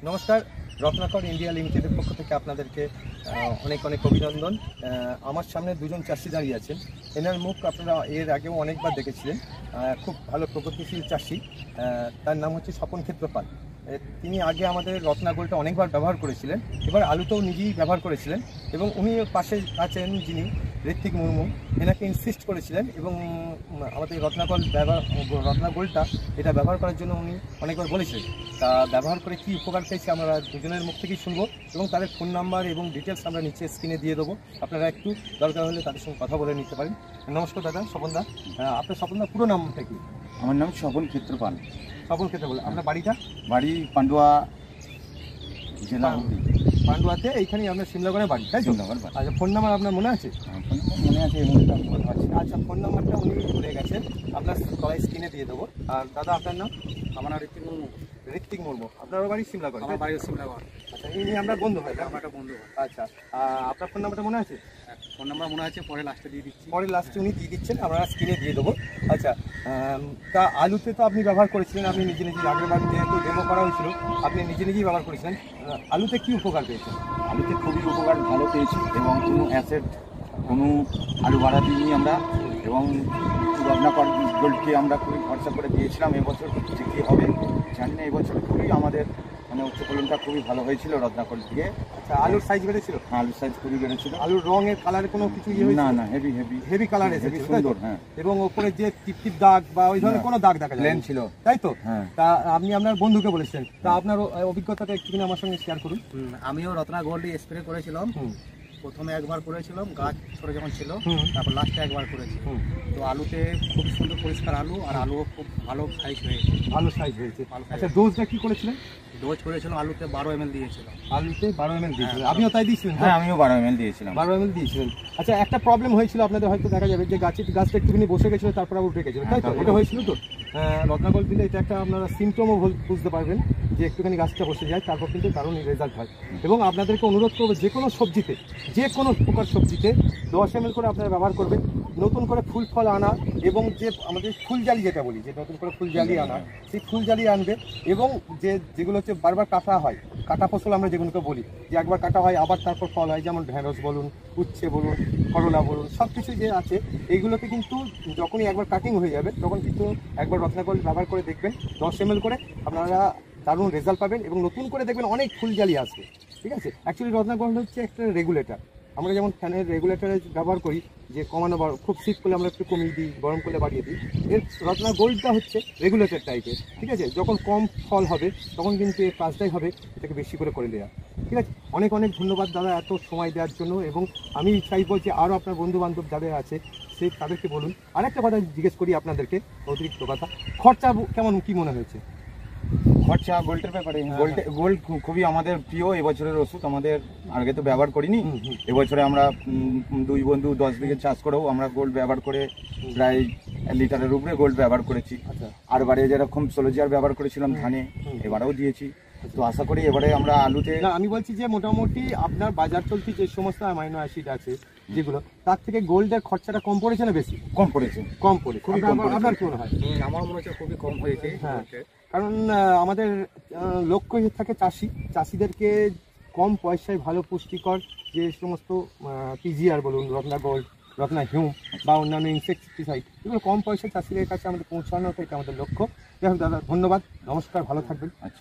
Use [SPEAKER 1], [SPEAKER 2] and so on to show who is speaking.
[SPEAKER 1] নমস্কার, রত্নাকর ইন্ডিয়া লিমিটেডের পক্ষ থেকে আপনাদেরকে অনেক অনেক অভিনন্দন। আমার সামনে দুজন চাষি দাঁড়িয়ে আছেন। এনার মুখ আপনারা এর আগেও অনেকবার দেখেছিলেন। খুব ভালো প্রগতিশীল চাষি, তার নাম হচ্ছে স্বপন ক্ষেত্রপাল। তিনি আগে আমাদের রত্না গোল্ডটা অনেকবার ব্যবহার করেছিলেন, এবার আলুতেও নিজেই ব্যবহার করেছিলেন এবং উনি পাশে আছেন যিনি ঋত্বিক মুর্মু, এনাকে ইনসিস্ট করেছিলেন এবং আমাদের রত্না গোল্ডটা এটা ব্যবহার করার জন্য উনি অনেকবার বলেছিলেন। তা ব্যবহার করে কী উপকার পেয়েছে আমরা দুজনের মুখ থেকেই শুনবো এবং তাদের ফোন নাম্বার এবং ডিটেলস আমরা নিচে স্ক্রিনে দিয়ে দেবো। আপনারা একটু দরকার হলে তাদের সঙ্গে কথা বলে নিতে পারেন। নমস্কার দাদা স্বপনদা, আপনার স্বপনদা পুরো নামটা কি?
[SPEAKER 2] আমার নাম স্বপন ক্ষেত্রপাল।
[SPEAKER 1] স্বপন ক্ষেত্রপাল, আপনার বাড়িটা?
[SPEAKER 2] বাড়ি পান্ডুয়া জেলা
[SPEAKER 1] পান্ডুয়াতে, এইখানেই আপনার সিমলাগড়ের বাড়ি, তাই তো? আচ্ছা, ফোন নাম্বার আপনার মনে আছে?
[SPEAKER 2] মনে আছে এই মুহূর্তে আমি বলতে পারছি।
[SPEAKER 1] আচ্ছা, ফোন নাম্বারটা উনি ভুলে গেছেন, আপনার সবাই স্ক্রিনে দিয়ে দেবো। আর দাদা আপনার নাম?
[SPEAKER 2] আমার নাম ঋত্বিক মুর্মু।
[SPEAKER 1] ঋত্বিক মুর্মু, আপনার বাড়ি সিমলাগড়?
[SPEAKER 2] আমার বাড়ি সিমলাগড়।
[SPEAKER 1] আচ্ছা, ইনি আপনার বন্ধু হয়?
[SPEAKER 2] আমার একটা বন্ধু।
[SPEAKER 1] আচ্ছা, আপনার ফোন নাম্বারটা মনে আছে?
[SPEAKER 2] ফোন নাম্বার মনে আছে, পরে লাস্টে দিয়ে দিচ্ছি।
[SPEAKER 1] পরে লাস্টে উনি দিয়ে দিচ্ছেন, আমরা স্ক্রিনে দিয়ে দেবো। আচ্ছা, তা আলুতে তো আপনি ব্যবহার করেছিলেন, আপনি নিজে নিজেই আগের বার যেহেতু ডেমো করা হয়েছিল আপনি নিজে নিজেই ব্যবহার করেছিলেন। আলুতে কী উপকার পেয়েছেন?
[SPEAKER 2] আলুতে খুবই উপকার ভালো পেয়েছি এবং কোনো অ্যাসেট কোনো আলু ভাড়া দিইনি আমরা, এবং রত্নাকর গোল্ডকে আমরা খুবই ভরসা করে দিয়েছিলাম। এবছর যে কী হবে জানি না, এবছর খুবই আমাদের মানে উচ্চ ফলনটা খুবই ভালো হয়েছিল রত্নাকর দিয়ে।
[SPEAKER 1] আচ্ছা, আলুর সাইজ বেড়েছিল?
[SPEAKER 2] হ্যাঁ, আলুর সাইজ খুবই বেড়েছিল।
[SPEAKER 1] আলুর রঙের কালারে কোনো কিছু
[SPEAKER 2] না না, হেভি কালার এসেছে, সুন্দর। হ্যাঁ,
[SPEAKER 1] এবং ওপরে যে টিপটিপ দাগ বা ওই ধরনের কোনো দাগ দেখা যায়
[SPEAKER 2] ছিল,
[SPEAKER 1] তাই তো?
[SPEAKER 2] হ্যাঁ।
[SPEAKER 1] তা আপনি আপনার বন্ধুকে বলেছেন, তা আপনার অভিজ্ঞতাটা একটুখানি আমার সঙ্গে শেয়ার করুন।
[SPEAKER 3] আমিও রত্না গোল্ড স্প্রে করেছিলাম। প্রথমে একবার করেছিলাম গাছ ছোট যখন ছিল, তারপর লাস্টে একবার করেছি। তো আলুতে খুব সুন্দর পরিষ্কার আলু, আর আলুও খুব ভালো সাইজ হয়েছে।
[SPEAKER 1] ভালো সাইজ হয়েছে। আচ্ছা, ডোজটা কি করেছিলেন?
[SPEAKER 3] ডোজ করেছিলাম আলুতে 12 ml দিয়েছিলাম।
[SPEAKER 1] আলুতে 12 ml দিয়েছিলেন? আপনিও তাই দিয়েছিলেন?
[SPEAKER 2] হ্যাঁ, আমিও 12 ml দিয়েছিলাম।
[SPEAKER 1] 12 ml দিয়েছিলেন। আচ্ছা, একটা প্রবলেম হয়েছিল আপনাদের, হয়তো দেখা যাবে যে গাছটা একটুখানি বসে গেছিল, তারপর আবার উঠে গেছিল, তাই তো? এটা হয়েছিল তো? রত্নাগোল্ড দিলে এটা একটা আপনারা সিমটমও বুঝতে পারবেন যে একটুখানি গাছটা বসে যায়, তারপর কিন্তু দারুণ রেজাল্ট হয়। এবং আপনাদেরকে অনুরোধ করবো, যে কোনো সবজিতে, যে কোনো প্রকার সবজিতে 10 ml করে আপনারা ব্যবহার করবেন। নতুন করে ফুল ফল আনা এবং যে আমাদের ফুলজালি যেটা বলি, যে নতুন করে ফুলজালি আনা, সেই ফুলজালি আনবে। এবং যেগুলো হচ্ছে বারবার কাটা হয়, কাটা ফসল আমরা যেগুলোকে বলি, যে একবার কাটা হয় আবার তারপর ফল হয়, যেমন ঢেঁড়স বলুন, উচ্ছে বলুন, করলা বলুন, সব কিছু যে আছে এইগুলোকে কিন্তু যখনই একবার কাটিং হয়ে যাবে তখন কিন্তু একবার রত্নাগোল্ড ব্যবহার করে দেখবেন, 10 ml করে আপনারা দারুণ রেজাল্ট পাবেন এবং নতুন করে দেখবেন অনেক ফুলজালি আসবে। ঠিক আছে? অ্যাকচুয়ালি রত্নাগোল্ড হচ্ছে একটা রেগুলেটর। আমরা যেমন ফ্যানের রেগুলেটরে ব্যবহার করি, যে কমানো খুব শীত করলে আমরা একটু কমিয়ে দিই, গরম করলে বাড়িয়ে দিই, এর রত্নাগোল্ডটা হচ্ছে রেগুলেটর টাইপের। ঠিক আছে? যখন কম ফল হবে তখন কিন্তু এর কাজটাই হবে এটাকে বেশি করে দেওয়া। ঠিক আছে? অনেক অনেক ধন্যবাদ দাদা এত সময় দেওয়ার জন্য। এবং আমি চাইবো যে আরও আপনার বন্ধু বান্ধব যাদের আছে তাদেরকে বলুন। আরেকটা কথা জিজ্ঞেস করি আপনাদেরকে, অতিরিক্ত কথা, খরচা কেমন কী মনে হয়েছে?
[SPEAKER 2] খরচা গোল্ডের ব্যাপারে, গোল্ড খুবই আমাদের প্রিয় এবছরের ওষুধ। আমাদের আগে তো ব্যবহার করিনি, এবছরে আমরা 2 বন্ধু 10 বিঘে চাষ করেও আমরা গোল্ড ব্যবহার করে প্রায় 1 লিটারের উপরে গোল্ড ব্যবহার করেছি। আর বারে যেরকম 16 জার ব্যবহার করেছিলাম ধানে, এবারেও দিয়েছি। তো আশা করি এবারে আমরা আলুতে,
[SPEAKER 1] না আমি বলছি যে মোটামুটি আপনার বাজার চলতি যে সমস্ত অ্যামাইনো অ্যাসিড আছে যেগুলো, তার থেকে গোল্ডের খরচাটা কম পড়েছে না বেশি?
[SPEAKER 2] কম পড়েছে,
[SPEAKER 1] কম পড়েছে। খুবই কম। আপনার কি মনে হয়?
[SPEAKER 3] আমার মনে হচ্ছে খুবই কম হয়েছে।
[SPEAKER 1] হ্যাঁ, কারণ আমাদের লক্ষ্য থাকে চাষিদেরকে কম পয়সায় ভালো পুষ্টিকর যে সমস্ত পিজিআর বলুন, রত্নাগোল্ড, রত্না হিউম বা অন্যান্য ইনসেক্টিসাইড, এগুলো কম পয়সায় চাষিদের কাছে আমাদের পৌঁছানো, এটা আমাদের লক্ষ্য। যাই হোক দাদা, ধন্যবাদ, নমস্কার, ভালো থাকবেন।
[SPEAKER 2] আচ্ছা।